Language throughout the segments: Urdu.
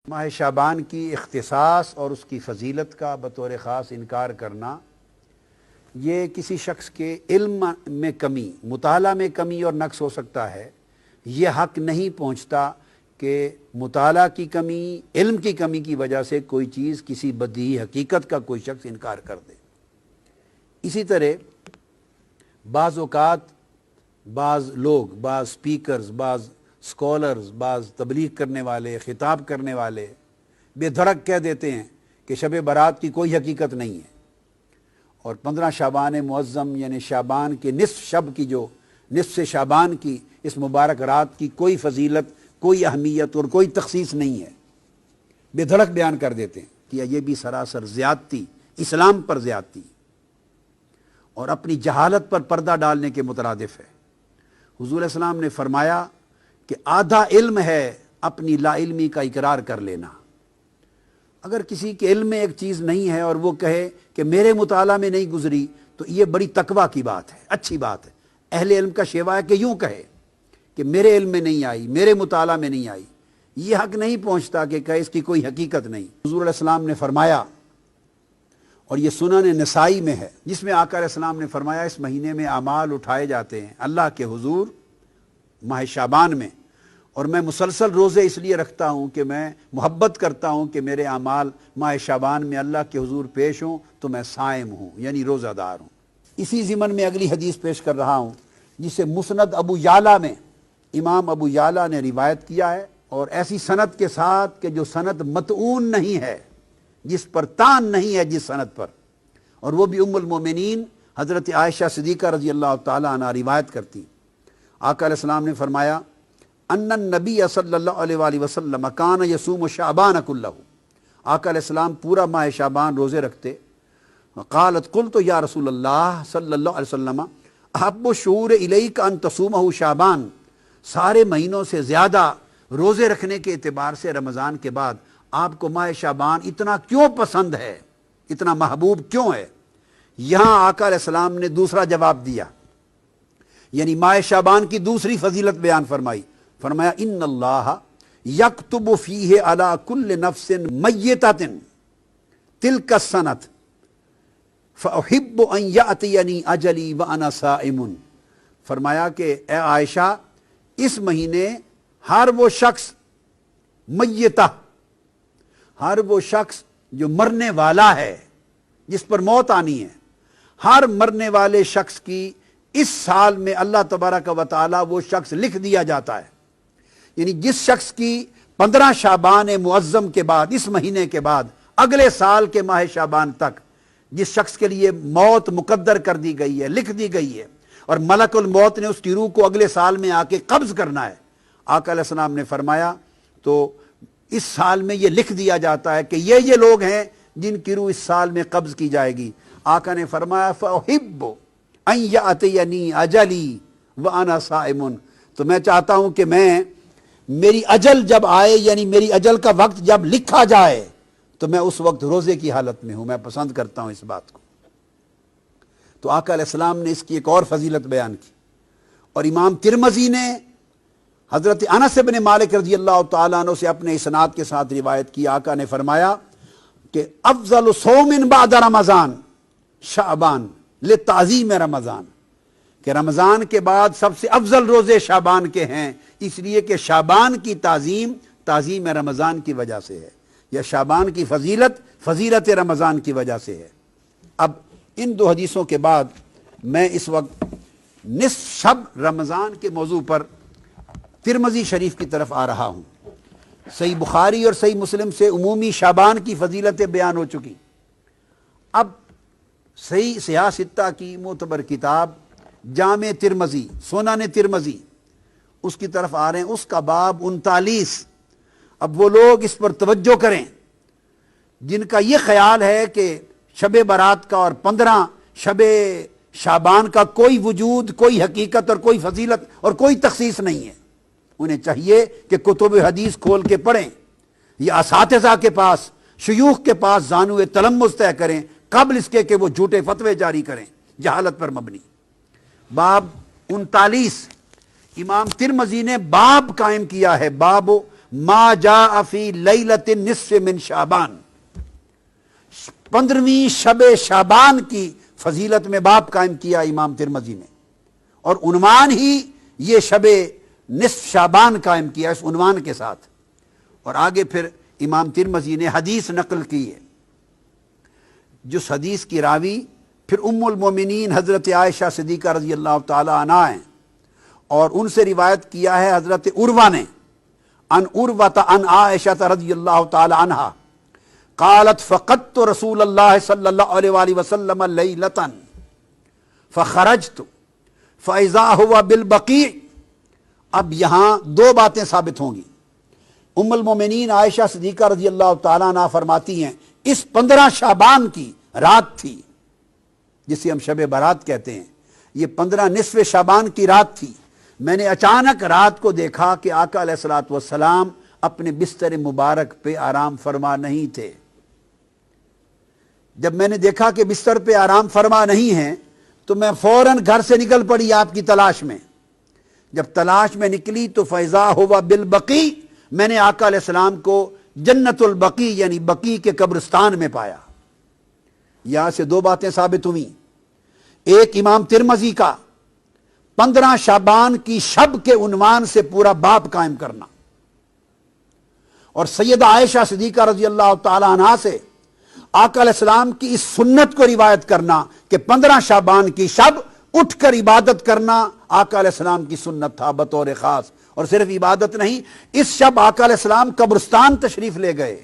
ماہ شعبان کی اختصاص اور اس کی فضیلت کا بطور خاص انکار کرنا یہ کسی شخص کے علم میں کمی، مطالعہ میں کمی اور نقص ہو سکتا ہے۔ یہ حق نہیں پہنچتا کہ مطالعہ کی کمی، علم کی کمی کی وجہ سے کوئی چیز، کسی بدیہی حقیقت کا کوئی شخص انکار کر دے۔ اسی طرح بعض اوقات بعض لوگ، بعض سپیکرز، بعض سکولرز، بعض تبلیغ کرنے والے، خطاب کرنے والے بے دھڑک کہہ دیتے ہیں کہ شب برات کی کوئی حقیقت نہیں ہے، اور 15 شعبان معظم یعنی شعبان کے نصف شب کی، جو نصف شعبان کی اس مبارک رات کی کوئی فضیلت، کوئی اہمیت اور کوئی تخصیص نہیں ہے، بے دھڑک بیان کر دیتے ہیں کہ یہ بھی سراسر زیادتی، اسلام پر زیادتی اور اپنی جہالت پر پردہ ڈالنے کے مترادف ہے۔ حضور علیہ السلام نے فرمایا کہ آدھا علم ہے اپنی لا علمی کا اقرار کر لینا۔ اگر کسی کے علم میں ایک چیز نہیں ہے اور وہ کہے کہ میرے مطالعہ میں نہیں گزری، تو یہ بڑی تقویٰ کی بات ہے، اچھی بات ہے۔ اہل علم کا شیوا ہے کہ یوں کہے کہ میرے علم میں نہیں آئی، میرے مطالعہ میں نہیں آئی۔ یہ حق نہیں پہنچتا کہ کہے اس کی کوئی حقیقت نہیں۔ حضور علیہ السلام نے فرمایا، اور یہ سنن نسائی میں ہے، جس میں آقا علیہ السلام نے فرمایا اس مہینے میں اعمال اٹھائے جاتے ہیں اللہ کے حضور ماہ شعبان میں، اور میں مسلسل روزے اس لیے رکھتا ہوں کہ میں محبت کرتا ہوں کہ میرے اعمال ماہ شعبان میں اللہ کے حضور پیش ہوں تو میں صائم ہوں، یعنی روزہ دار ہوں۔ اسی ضمن میں اگلی حدیث پیش کر رہا ہوں، جسے مسند ابو یعلا میں امام ابو یعلا نے روایت کیا ہے، اور ایسی سند کے ساتھ کہ جو سند متعون نہیں ہے، جس پر تان نہیں ہے جس سند پر، اور وہ بھی ام المومنین حضرت عائشہ صدیقہ رضی اللہ تعالی عنہ روایت کرتی۔ آقا علیہ السلام نے فرمایا ان النبی صلی اللہ علیہ وآلہ وسلم کان یصوم شعبان کلہ، آقا علیہ السلام پورا ماہ شعبان روزے رکھتے۔ قالت قلت یا رسول اللہ صلی اللہ علیہ وسلم احب الشہور الیک ان تصومہ شعبان، سارے مہینوں سے زیادہ روزے رکھنے کے اعتبار سے رمضان کے بعد آپ کو ماہ شعبان اتنا کیوں پسند ہے، اتنا محبوب کیوں ہے؟ یہاں آقا علیہ السلام نے دوسرا جواب دیا، یعنی ماہ شعبان کی دوسری فضیلت بیان فرمائی۔ فرمایا ان اللہ یکتب فیہ علی کل نفس میتۃ تلک السنۃ فاحب ان یاتینی اجلی وانا صائم۔ فرمایا کہ اے عائشہ، اس مہینے ہر وہ شخص میتہ، ہر وہ شخص جو مرنے والا ہے، جس پر موت آنی ہے، ہر مرنے والے شخص کی اس سال میں اللہ تبارک و تعالی وہ شخص لکھ دیا جاتا ہے۔ یعنی جس شخص کی 15 شعبان معظم کے بعد، اس مہینے کے بعد، اگلے سال کے ماہ شعبان تک جس شخص کے لیے موت مقدر کر دی گئی ہے، لکھ دی گئی ہے، اور ملک الموت نے اس کی روح کو اگلے سال میں آ کے قبض کرنا ہے، آقا علیہ السلام نے فرمایا تو اس سال میں یہ لکھ دیا جاتا ہے کہ یہ لوگ ہیں جن کی روح اس سال میں قبض کی جائے گی۔ آقا نے فرمایا فأحب ان یأتینی اجلی وانا صائم، تو میں چاہتا ہوں کہ میری اجل جب آئے، یعنی میری اجل کا وقت جب لکھا جائے تو میں اس وقت روزے کی حالت میں ہوں، میں پسند کرتا ہوں اس بات کو۔ تو آقا علیہ السلام نے اس کی ایک اور فضیلت بیان کی، اور امام ترمذی نے حضرت انس بن مالک رضی اللہ تعالیٰ عنہ سے اپنے اسناد کے ساتھ روایت کی۔ آقا نے فرمایا کہ افضل صوم بعد رمضان شعبان لتعظیم رمضان، کہ رمضان کے بعد سب سے افضل روزے شعبان کے ہیں، اس لیے کہ شعبان کی تعظیم رمضان کی وجہ سے ہے، یا شعبان کی فضیلت رمضان کی وجہ سے ہے۔ اب ان دو حدیثوں کے بعد میں اس وقت نصف شب رمضان کے موضوع پر ترمذی شریف کی طرف آ رہا ہوں۔ صحیح بخاری اور صحیح مسلم سے عمومی شعبان کی فضیلتیں بیان ہو چکی، اب صحیح سیاہ ستہ کی معتبر کتاب جامع ترمذی، سنن ترمذی، اس کی طرف آ رہے ہیں۔ اس کا باب 39۔ اب وہ لوگ اس پر توجہ کریں جن کا یہ خیال ہے کہ شب برات کا اور 15 شب شعبان کا کوئی وجود، کوئی حقیقت اور کوئی فضیلت اور کوئی تخصیص نہیں ہے۔ انہیں چاہیے کہ کتب حدیث کھول کے پڑھیں، یا اساتذہ کے پاس، شیوخ کے پاس زانو تلمذ طے کریں قبل اس کے کہ وہ جھوٹے فتوے جاری کریں جہالت پر مبنی۔ باب 39 امام ترمذی نے باب قائم کیا ہے، باب ما جاء فی لیلۃ النصف من شعبان، 15ویں شب شعبان کی فضیلت میں باب قائم کیا امام ترمذی نے، اور عنوان ہی یہ شب نصف شعبان قائم کیا اس عنوان کے ساتھ۔ اور آگے پھر امام ترمذی نے حدیث نقل کی ہے، جس حدیث کی راوی پھر ام المومنین حضرت عائشہ صدیقہ رضی اللہ تعالی عنہا ہیں، اور ان سے روایت کیا ہے حضرت عروہ نے ان عروۃ عن عائشہ رضی اللہ تعالی عنہا قالت فقدت رسول اللہ صلی اللہ علیہ وآلہ وسلم لیلۃ فخرجت فاذا هو بالبقیع۔ اب یہاں دو باتیں ثابت ہوں گی۔ ام المومنین عائشہ صدیقہ رضی اللہ تعالیٰ عنہ فرماتی ہیں اس 15 شعبان کی رات تھی، جسے ہم شب برات کہتے ہیں، یہ 15 نصف شعبان کی رات تھی۔ میں نے اچانک رات کو دیکھا کہ آقا علیہ الصلوۃ والسلام اپنے بستر مبارک پہ آرام فرما نہیں تھے۔ جب میں نے دیکھا کہ بستر پہ آرام فرما نہیں ہیں تو میں فوراً گھر سے نکل پڑی آپ کی تلاش میں۔ جب تلاش میں نکلی تو فیضا ہوا بالبقیع، میں نے آقا علیہ السلام کو جنت البقیع یعنی بقیع کے قبرستان میں پایا۔ یہاں سے دو باتیں ثابت ہوئیں، ایک امام ترمذی کا 15 شعبان کی شب کے عنوان سے پورا باب قائم کرنا، اور سیدہ عائشہ صدیقہ رضی اللہ تعالی عنہا سے آقا علیہ السلام کی اس سنت کو روایت کرنا کہ 15 شعبان کی شب اٹھ کر عبادت کرنا آقا علیہ السلام کی سنت تھا بطور خاص۔ اور صرف عبادت نہیں، اس شب آقا علیہ السلام قبرستان تشریف لے گئے،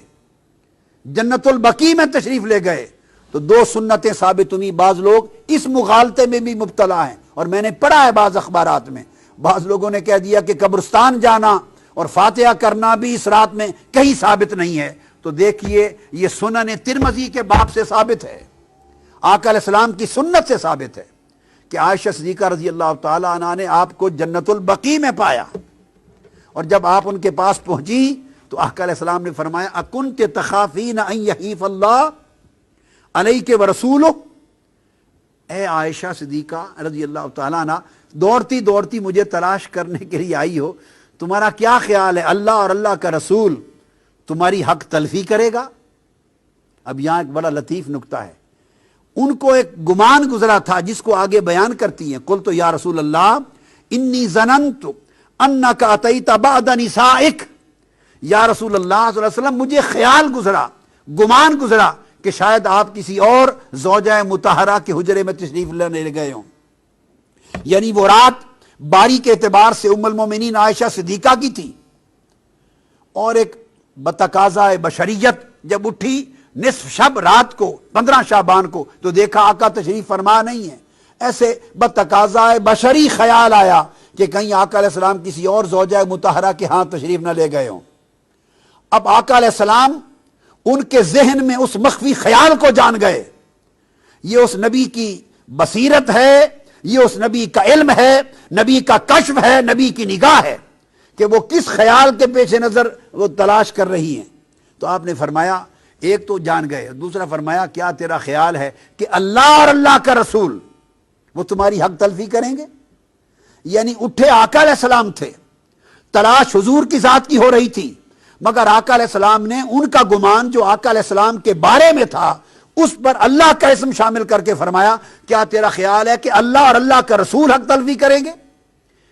جنت البقیع میں تشریف لے گئے، تو دو سنتیں ثابت ہوئی۔ بعض لوگ اس مغالطے میں بھی مبتلا ہیں، اور میں نے پڑھا ہے بعض اخبارات میں، بعض لوگوں نے کہہ دیا کہ قبرستان جانا اور فاتحہ کرنا بھی اس رات میں کہیں ثابت نہیں ہے۔ تو دیکھیے یہ سنن ترمذی کے باب سے ثابت ہے، آقا علیہ السلام کی سنت سے ثابت ہے کہ عائشہ صدیقہ رضی اللہ تعالی عنہا نے آپ کو جنت البقیع میں پایا، اور جب آپ ان کے پاس پہنچی تو آقا علیہ السلام نے فرمایا اکنت تخافین ان یحیف اللہ علیک ورسولہ، اے عائشہ صدیقہ رضی اللہ تعالی عنہ، دوڑتی دوڑتی مجھے تلاش کرنے کے لیے آئی ہو، تمہارا کیا خیال ہے اللہ اور اللہ کا رسول تمہاری حق تلفی کرے گا؟ اب یہاں ایک بڑا لطیف نکتہ ہے، ان کو ایک گمان گزرا تھا جس کو آگے بیان کرتی ہیں، قلت یا رسول اللہ انی ظننت انک اتیت بعد نسائک، یا رسول اللہ صلی اللہ علیہ وسلم مجھے خیال گزرا، گمان گزرا کہ شاید آپ کسی اور زوجہ مطہرہ کے حجرے میں تشریف لینے گئے ہوں۔ یعنی وہ رات باری کے اعتبار سے ام المومنین عائشہ صدیقہ کی تھی، اور ایک بتقاضا بشریت جب اٹھی نصف شب رات کو 15 شعبان کو تو دیکھا آقا تشریف فرما نہیں ہے، ایسے بتقاضا بشری خیال آیا کہ کہیں آقا علیہ السلام کسی اور زوجہ مطہرہ کے ہاں تشریف نہ لے گئے ہوں۔ اب آقا علیہ السلام ان کے ذہن میں اس مخفی خیال کو جان گئے، یہ اس نبی کی بصیرت ہے، یہ اس نبی کا علم ہے، نبی کا کشف ہے، نبی کی نگاہ ہے کہ وہ کس خیال کے پیش نظر وہ تلاش کر رہی ہیں۔ تو آپ نے فرمایا ایک تو جان گئے، دوسرا فرمایا کیا تیرا خیال ہے کہ اللہ اور اللہ کا رسول وہ تمہاری حق تلفی کریں گے؟ یعنی اٹھے آقا علیہ السلام تھے، تلاش حضور کی ذات کی ہو رہی تھی، مگر آقا علیہ السلام نے ان کا گمان جو آقا علیہ السلام کے بارے میں تھا اس پر اللہ کا اسم شامل کر کے فرمایا کیا تیرا خیال ہے کہ اللہ اور اللہ کا رسول حق تلفی کریں گے؟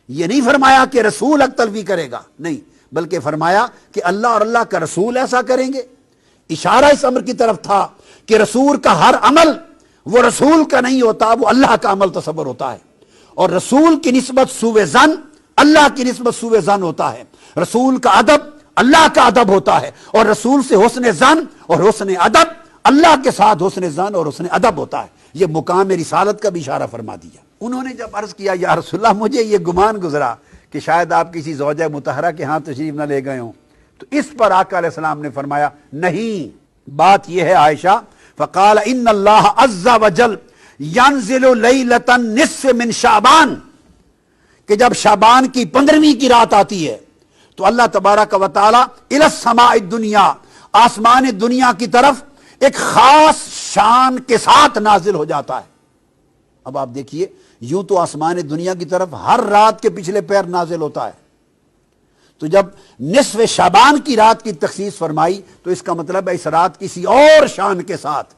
یہ نہیں فرمایا کہ رسول حق تلفی کرے گا، نہیں، بلکہ فرمایا کہ اللہ اور اللہ کا رسول ایسا کریں گے۔ اشارہ اس امر کی طرف تھا کہ رسول کا ہر عمل وہ رسول کا نہیں ہوتا، وہ اللہ کا عمل تصور ہوتا ہے، اور رسول کی نسبت سوء ظن اللہ کی نسبت سوء ظن ہوتا ہے، رسول کا ادب اللہ کا ادب ہوتا ہے، اور رسول سے حسن ظن اور حسن ادب اللہ کے ساتھ حسن ظن اور حسن ادب ہوتا ہے۔ یہ مقام رسالت کا بھی اشارہ فرما دیا۔ انہوں نے جب عرض کیا یا رسول اللہ مجھے یہ گمان گزرا کہ شاید آپ کسی زوجہ مطہرہ کے ہاں تشریف نہ لے گئے ہوں، تو اس پر آقا علیہ السلام نے فرمایا نہیں، بات یہ ہے عائشہ، فقال ان اللہ عز وجل ينزل لیلۃ النصف من شعبان، کہ جب شعبان کی 15ویں کی رات آتی ہے تو اللہ تبارک و تعالی الی السماء الدنیا، آسمان دنیا کی طرف ایک خاص شان کے ساتھ نازل ہو جاتا ہے۔ اب آپ دیکھیے یوں تو آسمان دنیا کی طرف ہر رات کے پچھلے پیر نازل ہوتا ہے، تو جب نصف شعبان کی رات کی تخصیص فرمائی تو اس کا مطلب ہے اس رات کسی اور شان کے ساتھ،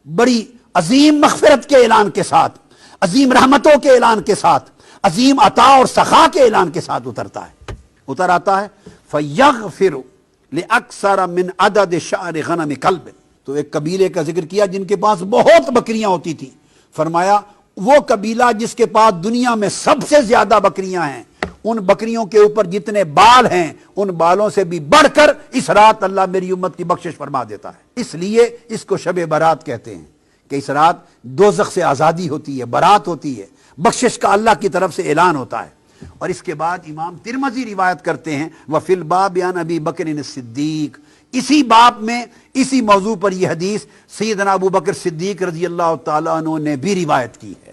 بڑی عظیم مغفرت کے اعلان کے ساتھ، عظیم رحمتوں کے اعلان کے ساتھ، عظیم عطا اور سخا کے اعلان کے ساتھ اتر آتا ہے فَيَغْفِرُ لِأَكْثَرَ مِنْ عَدَدِ شَعْرِ غَنَمِ كَلْبٍ۔ تو ایک قبیلے کا ذکر کیا جن کے پاس بہت بکریاں ہوتی تھی، فرمایا وہ قبیلہ جس کے پاس دنیا میں سب سے زیادہ بکریاں ہیں، ان بکریوں کے اوپر جتنے بال ہیں ان بالوں سے بھی بڑھ کر اس رات اللہ میری امت کی بخشش فرما دیتا ہے۔ اس لیے اس کو شب برات کہتے ہیں کہ اس رات دوزخ سے آزادی ہوتی ہے، برات ہوتی ہے، بخشش کا اللہ کی طرف سے اعلان ہوتا ہے۔ اور اس کے بعد امام ترمذی روایت کرتے ہیں وفی الباب عن ابی بکر الصدیق، اسی باب میں اسی موضوع پر یہ حدیث سیدنا ابو بکر صدیق رضی اللہ تعالیٰ عنہ نے بھی روایت کی ہے۔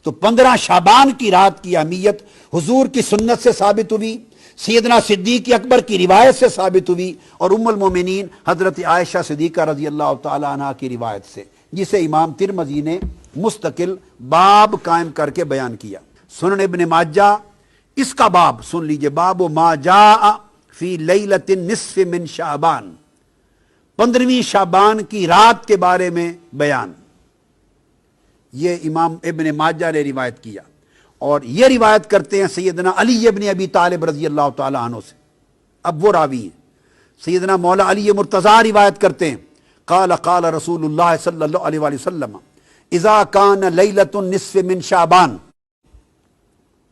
تو 15 شعبان کی رات کی اہمیت حضور کی سنت سے ثابت ہوئی، سیدنا صدیق اکبر کی روایت سے ثابت ہوئی، اور ام المومنین حضرت عائشہ صدیقہ رضی اللہ تعالیٰ عنہ کی روایت سے، جسے امام ترمذی نے مستقل باب قائم کر کے بیان کیا۔ سنن ابن ماجہ اس کا باب سن لیجئے، باب ما جاء فی لیلۃ النصف من شعبان، 15ویں شعبان کی رات کے بارے میں بیان، یہ امام ابن ماجہ نے روایت کیا، اور یہ روایت کرتے ہیں سیدنا علی ابن ابی طالب رضی اللہ تعالی عنہ سے، اب وہ راوی ہیں۔ سیدنا مولا علی مرتضیٰ روایت کرتے ہیں قال قال رسول اللہ صلی اللہ علیہ وآلہ وسلم اذا کان لیلۃ النصف من شعبان،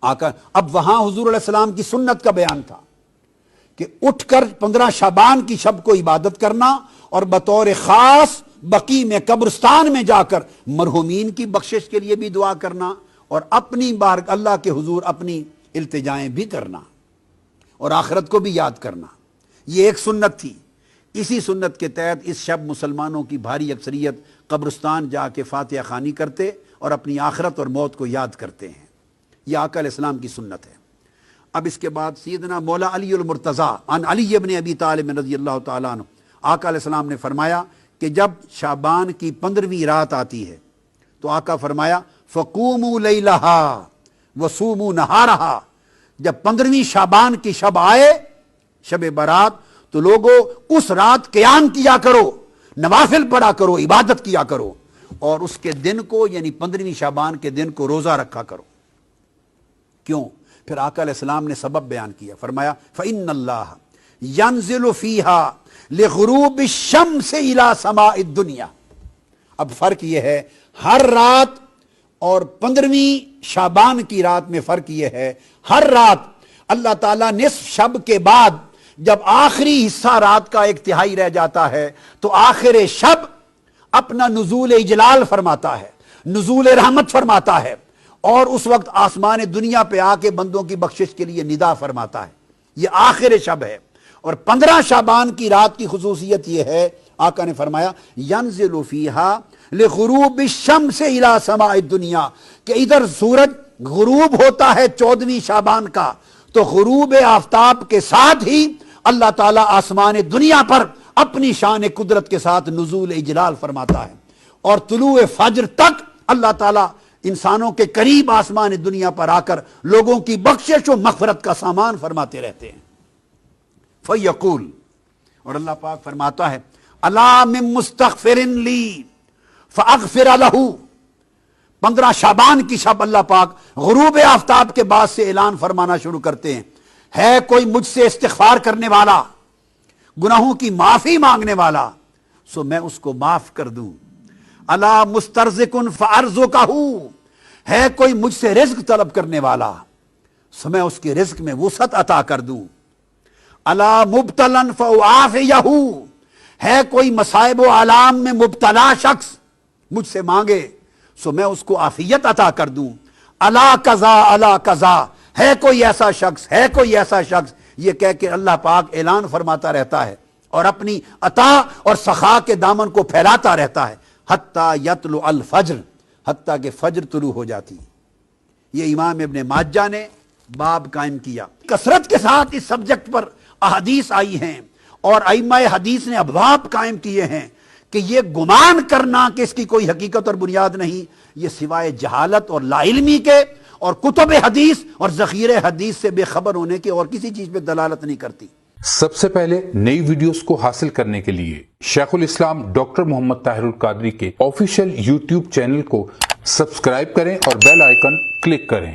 اب وہاں حضور علیہ السلام کی سنت کا بیان تھا کہ اٹھ کر 15 شعبان کی شب کو عبادت کرنا اور بطور خاص بقیع میں قبرستان میں جا کر مرحومین کی بخشش کے لیے بھی دعا کرنا، اور اپنی بار اللہ کے حضور اپنی التجائیں بھی کرنا، اور آخرت کو بھی یاد کرنا، یہ ایک سنت تھی۔ اسی سنت کے تحت اس شب مسلمانوں کی بھاری اکثریت قبرستان جا کے فاتحہ خوانی کرتے اور اپنی آخرت اور موت کو یاد کرتے ہیں، یہ آقا علیہ السلام کی سنت ہے۔ اب اس کے بعد سیدنا مولا علی المرتضیٰ عن علی ابن ابی طالب رضی اللہ تعالیٰ عنہ، آقا علیہ السلام نے فرمایا کہ جب شعبان کی 15ویں رات آتی ہے تو آقا فرمایا فقوموا لیلہا وصوموا نہارہا، جب 15ویں شعبان کی شب آئے، شب برات، تو لوگوں اس رات قیام کیا کرو، نوافل پڑھا کرو، عبادت کیا کرو، اور اس کے دن کو یعنی 15ویں شعبان کے دن کو روزہ رکھا کرو۔ کیوں؟ پھر آقا علیہ السلام نے سبب بیان کیا، فرمایا فإن اللہ ينزل فیہا لغروب الشمس الى سماء الدنیا۔ اب فرق یہ ہے ہر رات اور 15ویں شعبان کی رات میں فرق یہ ہے، ہر رات اللہ تعالیٰ نصف شب کے بعد جب آخری حصہ رات کا 1/3 رہ جاتا ہے تو آخر شب اپنا نزول اجلال فرماتا ہے، نزول رحمت فرماتا ہے، اور اس وقت آسمان دنیا پہ آ کے بندوں کی بخشش کے لیے ندا فرماتا ہے، یہ آخر شب ہے۔ اور 15 شعبان کی رات کی خصوصیت یہ ہے، آقا نے فرمایا ینزل فیہا لغروب الشمس الی سماء الدنیا، کہ ادھر سورج غروب ہوتا ہے 14ویں شعبان کا، تو غروب آفتاب کے ساتھ ہی اللہ تعالیٰ آسمان دنیا پر اپنی شان قدرت کے ساتھ نزول اجلال فرماتا ہے، اور طلوع فجر تک اللہ تعالیٰ انسانوں کے قریب آسمان دنیا پر آ کر لوگوں کی بخشش و مغفرت کا سامان فرماتے رہتے ہیں۔ فیقول، اور اللہ پاک فرماتا ہے الا من مستغفر لی فاغفر لہ، 15 شعبان کی شب اللہ پاک غروب آفتاب کے بعد سے اعلان فرمانا شروع کرتے ہیں، ہے کوئی مجھ سے استغفار کرنے والا، گناہوں کی معافی مانگنے والا، سو میں اس کو معاف کر دوں۔ الا مسترزق فارزقہ، ہے کوئی مجھ سے رزق طلب کرنے والا، سو میں اس کے رزق میں وسعت عطا کر دوں۔ الا مبتلا فاعافیہ، ہے کوئی مصائب و آلام میں مبتلا شخص مجھ سے مانگے سو میں اس کو عافیت عطا کر دوں۔ الا قضا الا قضا، ہے کوئی ایسا شخص، ہے کوئی ایسا شخص، یہ کہہ کے اللہ پاک اعلان فرماتا رہتا ہے اور اپنی عطا اور سخا کے دامن کو پھیلاتا رہتا ہے حتیٰ یطلع الفجر، حتیٰ کہ فجر طلوع ہو جاتی۔ یہ امام ابن ماجہ نے باب قائم کیا، کثرت کے ساتھ اس سبجیکٹ پر احادیث آئی ہیں، اور ائمہ حدیث نے ابواب قائم کیے ہیں کہ یہ گمان کرنا کہ اس کی کوئی حقیقت اور بنیاد نہیں، یہ سوائے جہالت اور لا علمی کے اور کتب حدیث اور ذخیرے حدیث سے بے خبر ہونے کی اور کسی چیز پہ دلالت نہیں کرتی۔ سب سے پہلے نئی ویڈیوز کو حاصل کرنے کے لیے شیخ الاسلام ڈاکٹر محمد طاہر القادری کے آفیشیل یوٹیوب چینل کو سبسکرائب کریں اور بیل آئیکن کلک کریں۔